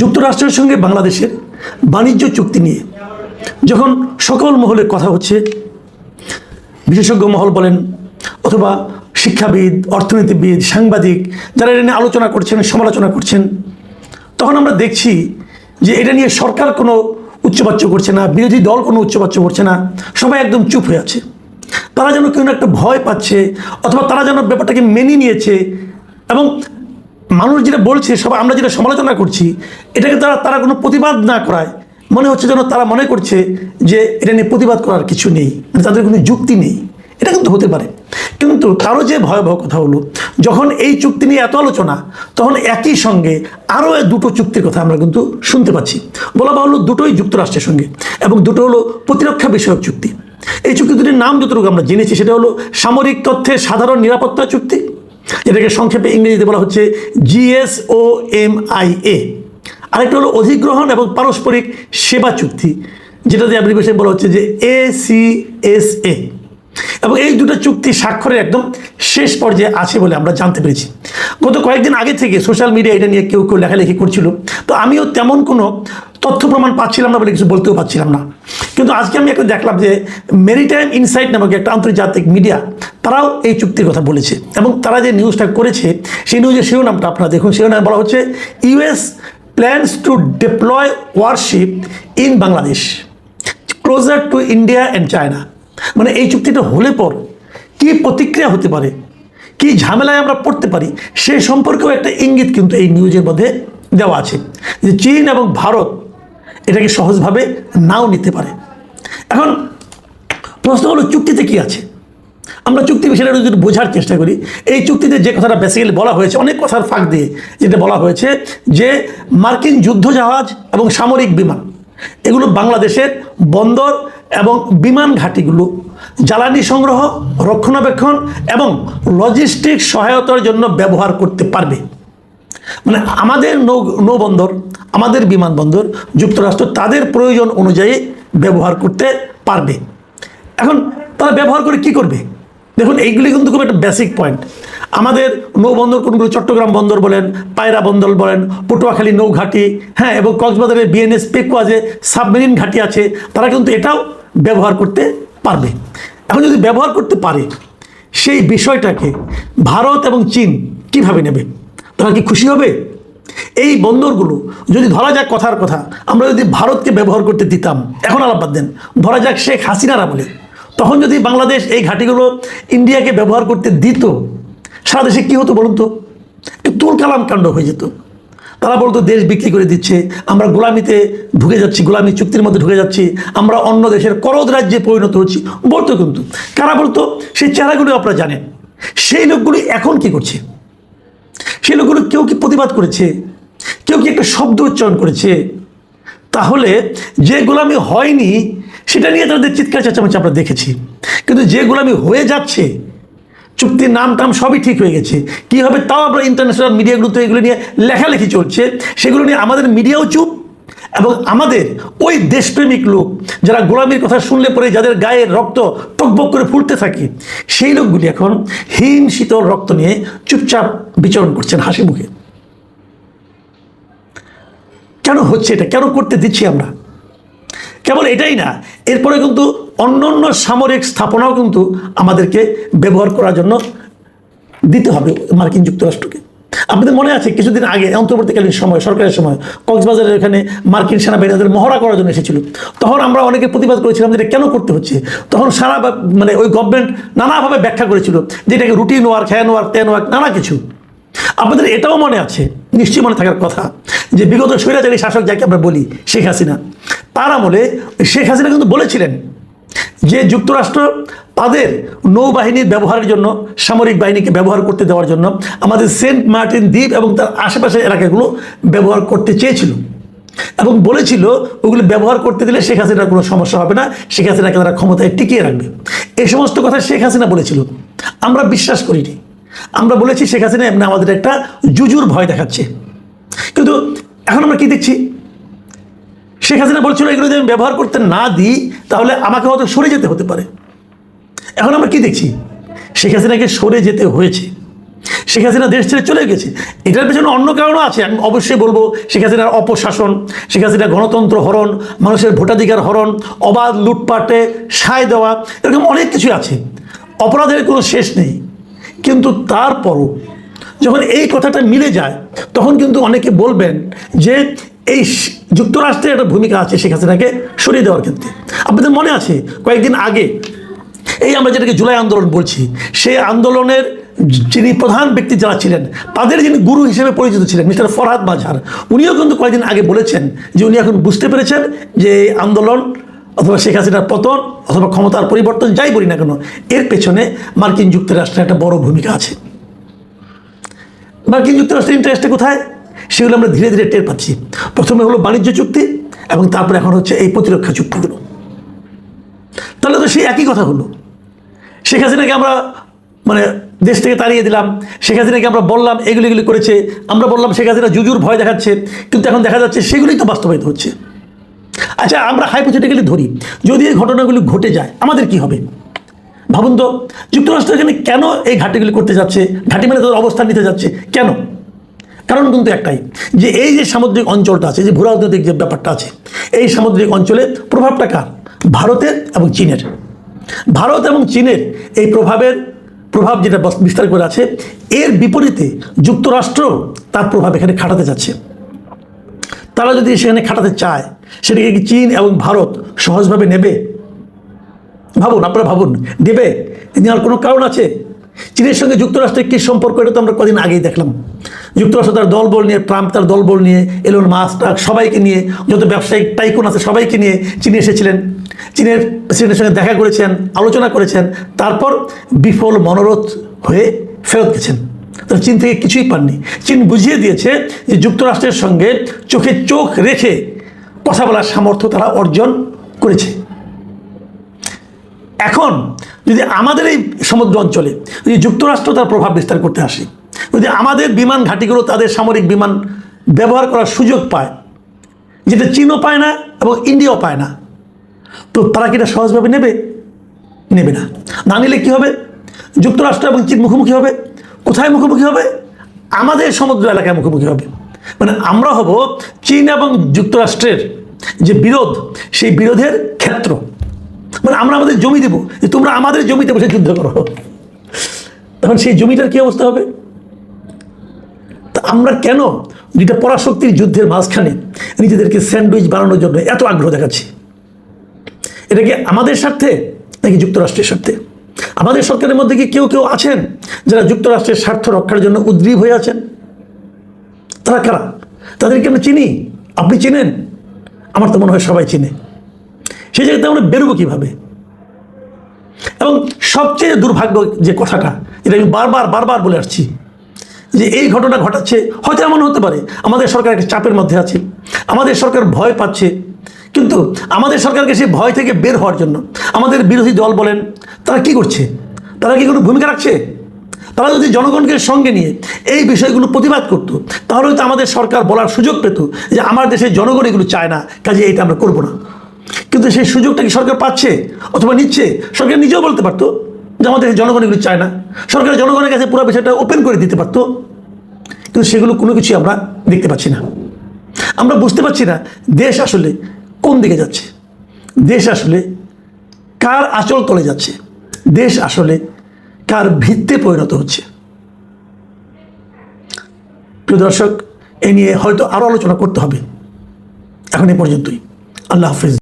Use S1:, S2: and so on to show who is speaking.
S1: যুক্তরাষ্ট্রের সঙ্গে বাংলাদেশের বাণিজ্য চুক্তি নিয়ে যখন সকল মহলে কথা হচ্ছে, বিশেষজ্ঞ মহল বলেন অথবা শিক্ষাবিদ, অর্থনীতিবিদ, সাংবাদিক যারা এটা নিয়ে আলোচনা করছেন, সমালোচনা করছেন, তখন আমরা দেখছি যে এটা নিয়ে সরকার কোনো উচ্চবাচ্য করছে না, বিরোধী দল কোনো উচ্চবাচ্য করছে না, সবাই একদম চুপ হয়ে আছে। তারা যেন কেউ একটা ভয় পাচ্ছে অথবা তারা যেন ব্যাপারটাকে মেনে নিয়েছে এবং মানুষ যেটা বলছে, সবাই আমরা যেটা সমালোচনা করছি এটাকে তারা কোনো প্রতিবাদ না করায় মনে হচ্ছে যেন তারা মনে করছে যে এটা নিয়ে প্রতিবাদ করার কিছু নেই, তাদের কোনো যুক্তি নেই। এটা কিন্তু হতে পারে, কিন্তু তারও যে ভয়াবহ কথা হলো যখন এই চুক্তি নিয়ে এত আলোচনা, তখন একই সঙ্গে আরও দুটো চুক্তির কথা আমরা কিন্তু শুনতে পাচ্ছি। বলা হলো দুটোই যুক্তরাষ্ট্রের সঙ্গে এবং দুটো হলো প্রতিরক্ষা বিষয়ক চুক্তি। এই চুক্তি দুটির নাম যতটুকু আমরা জেনেছি সেটা হলো সামরিক তথ্যের সাধারণ নিরাপত্তা চুক্তি, এটাকে সংক্ষেপে ইংরেজিতে বলা হচ্ছে GSOMIA। আরেকটা হলো অধিগ্রহণ এবং পারস্পরিক সেবা চুক্তি, যেটাতে অ্যাব্রিভিয়েশন বলা হচ্ছে যে ACSA। এবং এই দুটো চুক্তি স্বাক্ষরের একদম শেষ পর্যায়ে আছে বলে আমরা জানতে পেরেছি। গত কয়েকদিন আগে থেকে সোশ্যাল মিডিয়া এটা নিয়ে কেউ লেখালেখি করছিল, তো আমিও তেমন কোনো তথ্য প্রমাণ পাচ্ছিলাম না বলে কিছু বলতেও পারছিলাম না। কিন্তু আজকে আমি একটা দেখলাম যে মেরিটাইম ইনসাইট নামক একটা আন্তর্জাতিক মিডিয়া, তারাও এই চুক্তির কথা বলেছে এবং তারা যে নিউজটা করেছে সেই নিউজের শিরোনামটা আপনারা দেখুন। শিরোনামে বলা হচ্ছে US plans to deploy warship in Bangladesh closer to India and China। মানে এই চুক্তিটা হলে পর কি প্রতিক্রিয়া হতে পারে, কি ঝামেলায় আমরা পড়তে পারি সেই সম্পর্কেও একটা ইঙ্গিত কিন্তু এই নিউজের মধ্যে দেওয়া আছে, যে চীন এবং ভারত এটাকে সহজভাবে নাও নিতে পারে। এখন প্রশ্ন হলো চুক্তিতে কি আছে। আমরা চুক্তি বিষয়টা যদি বোঝার চেষ্টা করি, এই চুক্তিতে যে কথাটা বেসিক্যালি বলা হয়েছে, অনেক কথার ফাঁক দিয়ে যেটা বলা হয়েছে যে মার্কিন যুদ্ধজাহাজ এবং সামরিক বিমান এগুলো বাংলাদেশের বন্দর এবং বিমান ঘাঁটিগুলো জ্বালানি সংগ্রহ, রক্ষণাবেক্ষণ এবং লজিস্টিক সহায়তার জন্য ব্যবহার করতে পারবে। মানে আমাদের নৌবন্দর, আমাদের বিমানবন্দর যুক্তরাষ্ট্র তাদের প্রয়োজন অনুযায়ী ব্যবহার করতে পারবে। এখন তারা ব্যবহার করে কি করবে? দেখুন, এইগুলি কিন্তু খুব একটা বেসিক পয়েন্ট। আমাদের নৌবন্দর কোনগুলো, চট্টগ্রাম বন্দর বলেন, পায়রা বন্দর বলেন, পটুয়াখালী নৌঘাটি, হ্যাঁ, এবং কক্সবাজারের BNS পেকুয়া যে সাবমেরিন ঘাঁটি আছে, তারা কিন্তু এটাও ব্যবহার করতে পারবে। এখন যদি ব্যবহার করতে পারে, সেই বিষয়টাকে ভারত এবং চীন কিভাবে নেবে? তারা কি খুশি হবে? এই বন্দরগুলো যদি ধরা যাক, কথার কথা, আমরা যদি ভারতকে ব্যবহার করতে দিতাম, এখন আলাপ বাদ দেন, ধরা যাক শেখ হাসিনারা বলে, তখন যদি বাংলাদেশ এই ঘাঁটিগুলো ইন্ডিয়াকে ব্যবহার করতে দিত, সারা দেশে কী হতো বলুন তো? তুলকালাম কাণ্ড হয়ে যেত। তারা বলতো দেশ বিক্রি করে দিচ্ছে, আমরা গোলামিতে ঢুকে যাচ্ছি, গোলামি চুক্তির মধ্যে ঢুকে যাচ্ছি, আমরা অন্য দেশের করদ রাজ্যে পরিণত হচ্ছি বলতো। কিন্তু কারা বলতো? সেই চেহারাগুলো আপনারা জানেন। সেই লোকগুলি এখন কি করছে? সেই লোকগুলো কেউ কি প্রতিবাদ করেছে? কেউ কি একটা শব্দ উচ্চারণ করেছে? তাহলে যে গোলামি হয়নি সেটা নিয়ে তাদের চিৎকার চেঁচামেচি আমরা দেখেছি, কিন্তু যে গোলামি হয়ে যাচ্ছে, চুক্তির নাম টাম সবই ঠিক হয়ে গেছে, কী হবে তাও আমরা ইন্টারন্যাশনাল মিডিয়াগুলোতে এগুলো নিয়ে লেখালেখি চলছে, সেগুলো নিয়ে আমাদের মিডিয়াও চুপ। এবং আমাদের ওই দেশপ্রেমিক লোক যারা গোলামির কথা শুনলে পরে যাদের গায়ের রক্ত টকবক করে ফুলতে থাকে, সেই লোকগুলি এখন হিম শীতল রক্ত নিয়ে চুপচাপ বিচরণ করছেন হাসি মুখে। কেন হচ্ছে এটা? কেন করতে দিচ্ছি আমরা? কেবল এটাই না, এরপরে কিন্তু অন্য সামরিক স্থাপনাও কিন্তু আমাদেরকে ব্যবহার করার জন্য দিতে হবে মার্কিন যুক্তরাষ্ট্রকে। আপনাদের মনে আছে কিছুদিন আগে অন্তর্বর্তীকালীন সময়, সরকারের সময়, কক্সবাজারের এখানে মার্কিন সেনাবাহিনীদের মহড়া করার জন্য এসেছিল। তখন আমরা অনেকে প্রতিবাদ করেছিলাম যে এটা কেন করতে হচ্ছে। তখন সারা মানে ওই গভর্নমেন্ট নানাভাবে ব্যাখ্যা করেছিল যে এটাকে রুটিন ওয়ার্ক, হ্যান ওয়ার্ক, ত্যান ওয়ার্ক, নানা কিছু। আপনাদের এটাও মনে আছে, নিশ্চয়ই মনে থাকার কথা, যে বিগত স্বৈরাচারী শাসক যাকে আমরা বলি শেখ হাসিনা, তার আমলে শেখ হাসিনা কিন্তু বলেছিলেন যে যুক্তরাষ্ট্র তাদের নৌবাহিনীর ব্যবহারের জন্য, সামরিক বাহিনীকে ব্যবহার করতে দেওয়ার জন্য আমাদের সেন্ট মার্টিন দ্বীপ এবং তার আশেপাশের এলাকাগুলো ব্যবহার করতে চেয়েছিল এবং বলেছিল ওগুলো ব্যবহার করতে দিলে শেখ হাসিনার কোনো সমস্যা হবে না, শেখ হাসিনাকে তারা ক্ষমতায় টিকিয়ে রাখবে। এই সমস্ত কথা শেখ হাসিনা বলেছিল, আমরা বিশ্বাস করিনি। আমরা বলেছি শেখ হাসিনা এমনি আমাদের একটা জুজুর ভয় দেখাচ্ছে। কিন্তু এখন আমরা কি দেখছি? শেখ হাসিনা বলছিল এগুলো যদি আমি ব্যবহার করতে না দিই তাহলে আমাকে হয়তো সরে যেতে হতে পারে। এখন আমরা কি দেখছি? শেখ হাসিনাকে সরে যেতে হয়েছে। শেখ হাসিনা দেশ ছেড়ে চলে গেছে। এটার পেছনে অন্য কারণও আছে, আমি অবশ্যই বলবো। শেখ হাসিনার অপশাসন, শেখ হাসিনার গণতন্ত্র হরণ, মানুষের ভোটাধিকার হরণ, অবাধ লুটপাটে সায় দেওয়া, এরকম অনেক কিছু আছে। অপরাধের কোনো শেষ নেই। কিন্তু তারপরও যখন এই কথাটা মিলে যায়, তখন কিন্তু অনেকে বলবেন যে এই যুক্তরাষ্ট্রের একটা ভূমিকা আছে শেখ হাসিনাকে সরিয়ে দেওয়ার ক্ষেত্রে। আপনাদের মনে আছে কয়েকদিন আগে এই আমরা যেটাকে জুলাই আন্দোলন বলছি, সেই আন্দোলনের যিনি প্রধান ব্যক্তি যারা ছিলেন, তাদের যিনি গুরু হিসেবে পরিচিত ছিলেন মিস্টার ফরহাদ মাজহার, উনিও কিন্তু কয়েকদিন আগে বলেছেন যে উনি এখন বুঝতে পেরেছেন যে এই আন্দোলন অথবা শেখ হাসিনার পতন অথবা ক্ষমতার পরিবর্তন যাই বলি না কেন, এর পেছনে মার্কিন যুক্তরাষ্ট্রের একটা বড় ভূমিকা আছে। মার্কিন যুক্তরাষ্ট্রের ইন্টারেস্টে কোথায়, সেগুলো আমরা ধীরে ধীরে টের পাচ্ছি। প্রথমে হলো বাণিজ্য চুক্তি, এবং তারপরে এখন হচ্ছে এই প্রতিরক্ষা চুক্তিগুলো। তাহলে তো সেই একই কথা হলো। শেখ হাসিনাকে আমরা মানে দেশ থেকে তাড়িয়ে দিলাম, শেখ হাসিনাকে আমরা বললাম এগুলি করেছে, আমরা বললাম শেখ হাসিনা জুজুর ভয় দেখাচ্ছে, কিন্তু এখন দেখা যাচ্ছে সেগুলোই তো বাস্তবায়িত হচ্ছে। আচ্ছা, আমরা হাইপোথেটিক্যালি ধরি যদি এই ঘটনাগুলি ঘটে যায়, আমাদের কি হবে? ভাবুন তো, যুক্তরাষ্ট্র এখানে কেন এই ঘাঁটিগুলি করতে যাচ্ছে, ঘাঁটি মানে তাদের অবস্থান নিতে যাচ্ছে কেন? কারণ কিন্তু একটাই, যে এই যে সামুদ্রিক অঞ্চলটা আছে, যে ভূরাজনৈতিক যে ব্যাপারটা আছে, এই সামুদ্রিক অঞ্চলে প্রভাবটা কার? ভারতের এবং চীনের। ভারত এবং চীনের এই প্রভাব যেটা বিস্তার করে আছে, এর বিপরীতে যুক্তরাষ্ট্র তার প্রভাব এখানে খাটাতে যাচ্ছে। তারা যদি সেখানে খাটাতে চায়, সেটাকে কি চীন এবং ভারত সহজভাবে নেবে? ভাবুন, আপনারা ভাবুন, দেবে? নেওয়ার কোনো কারণ আছে? চীনের সঙ্গে যুক্তরাষ্ট্রের কী সম্পর্ক, এটা তো আমরা কদিন আগেই দেখলাম। যুক্তরাষ্ট্র তার দলবল নিয়ে, ট্রাম্প তার দলবল নিয়ে, এলন মাস্ক সবাইকে নিয়ে, যত ব্যবসায়িক টাইকুন আছে সবাইকে নিয়ে চীনে এসেছিলেন, চীনের প্রেসিডেন্টের সঙ্গে দেখা করেছেন, আলোচনা করেছেন, তারপর বিফল মনোরথ হয়ে ফেরত গেছেন। তারা চীন থেকে কিছুই পাননি। চীন বুঝিয়ে দিয়েছে যে যুক্তরাষ্ট্রের সঙ্গে চোখে চোখ রেখে কথা বলার সামর্থ্য তারা অর্জন করেছে। এখন যদি আমাদের এই সমুদ্র অঞ্চলে যদি যুক্তরাষ্ট্র তার প্রভাব বিস্তার করতে আসে, যদি আমাদের বিমান ঘাঁটিগুলো তাদের সামরিক বিমান ব্যবহার করার সুযোগ পায়, যেটা চীনও পায় না এবং ইন্ডিয়াও পায় না, তো তারা কি এটা সহজভাবে নেবে? নেবে না। না নিলে কী হবে? যুক্তরাষ্ট্র এবং চীন মুখোমুখি হবে। কোথায় মুখোমুখি হবে? আমাদের সমুদ্র এলাকায় মুখোমুখি হবে। মানে আমরা হব চীন এবং যুক্তরাষ্ট্রের যে বিরোধ, সেই বিরোধের ক্ষেত্র। মানে আমরা আমাদের জমি দেবো, যে তোমরা আমাদের জমিতে বসে যুদ্ধ করো। তখন সেই জমিটার কী অবস্থা হবে? তা আমরা কেন দুইটা পরাশক্তির যুদ্ধের মাঝখানে নিজেদেরকে স্যান্ডউইচ বানানোর জন্য এত আগ্রহ দেখাচ্ছি? এটা কি আমাদের স্বার্থে নাকি যুক্তরাষ্ট্রের স্বার্থে? আমাদের সরকারের মধ্যে কি কেউ কেউ আছেন যারা যুক্তরাষ্ট্রের স্বার্থ রক্ষার জন্য উদ্গ্রীব হয়ে আছেন? তারা কারা? তাদেরকে আমরা চিনি, আপনি চিনেন, আমার তো মনে হয় সবাই চিনে। সেই জায়গাতে আমরা বেরোবো কীভাবে? এবং সবচেয়ে দুর্ভাগ্য যে কথাটা, যেটা আমি বারবার বলে আসছি, যে এই ঘটনা ঘটাচ্ছে, হয়তো এমন হতে পারে আমাদের সরকার একটা চাপের মধ্যে আছে, আমাদের সরকার ভয় পাচ্ছে, কিন্তু আমাদের সরকারকে সেই ভয় থেকে বের হওয়ার জন্য আমাদের বিরোধী দল বলেন, তারা কি করছে? তারা কি কোনো ভূমিকা রাখছে? তারা যদি জনগণকে সঙ্গে নিয়ে এই বিষয়গুলো প্রতিবাদ করতো, তাহলে হয়তো আমাদের সরকার বলার সুযোগ পেত যে আমার দেশের জনগণ এগুলো চায় না, কাজে এইটা আমরা করবো না। কিন্তু সেই সুযোগটা কি সরকার পাচ্ছে অথবা নিচ্ছে? সরকার নিজেও বলতে পারতো যে আমাদের জনগণ এগুলো চায় না, সরকার জনগণের কাছে পুরো বিষয়টা ওপেন করে দিতে পারতো। কিন্তু সেগুলো কোনো কিছুই আমরা দেখতে পাচ্ছি না। আমরা বুঝতে পারছি না দেশ আসলে কোন দিকে যাচ্ছে, দেশ আসলে কার আঁচল তলে যাচ্ছে, দেশ আসলে কার ভিত্তিতে পরিণত হচ্ছে। প্রিয় দর্শক, এ নিয়ে হয়তো আরও আলোচনা করতে হবে। এখন এ পর্যন্তই। আল্লাহ হাফিজ।